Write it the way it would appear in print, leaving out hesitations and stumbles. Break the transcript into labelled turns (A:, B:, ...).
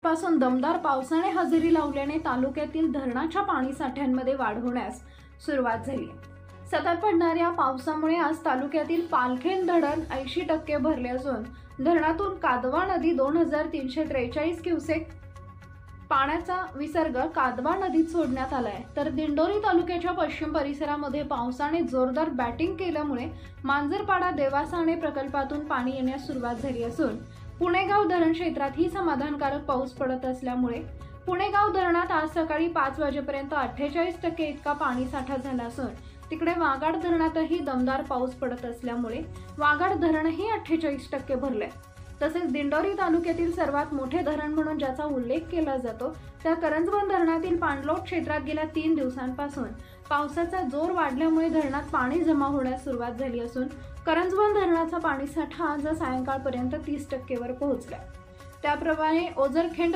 A: पासून दमदार पावसाने हजेरी लावल्याने तालुक्यातील धरणाच्या पाणीसाठ्यांमध्ये वाढ होण्यास सुरुवात झाली. सतत पडणाऱ्या पावसामुळे आज तालुक्यातील पालखेड धरण 80% भरले असून धरणातून कादवा नदी 2343 क्युसेक पाण्याचा विसर्ग कादवा नदीत सोडण्यात आलाय. तर दिंडोरी तालुक्याच्या पश्चिम परिसरामध्ये पावसाने जोरदार बॅटिंग केल्यामुळे मांजरपाडा देवासाने प्रकल्पातून पाणी येण्यास सुरुवात झाली असून पुणेगाव धरण क्षेत्रातही समाधानकारक पाऊस पडत असल्यामुळे पुणेगाव धरणात आज सकाळी 5 वाजेपर्यंत 48% इतका पाणीसाठा झाला असून तिकडे वाघाड धरणातही दमदार पाऊस पडत असल्यामुळे वाघाड धरणही 48% भरले. तसेच दिंडोरी तालुक्यातील सर्वात मोठे धरण म्हणून ज्याचा उल्लेख केला जातो त्या करंजवन धरणातील पाणलोट क्षेत्रात गेल्या 3 दिवसांपासून पावसाचा जोर वाढल्यामुळे धरणात पाणी जमा होण्यास सुरुवात झाली असून करंजवन धरणाचा पाणीसाठा आज सायंकाळपर्यंत 30% वर पोहोचला. त्याप्रमाणे ओझरखेड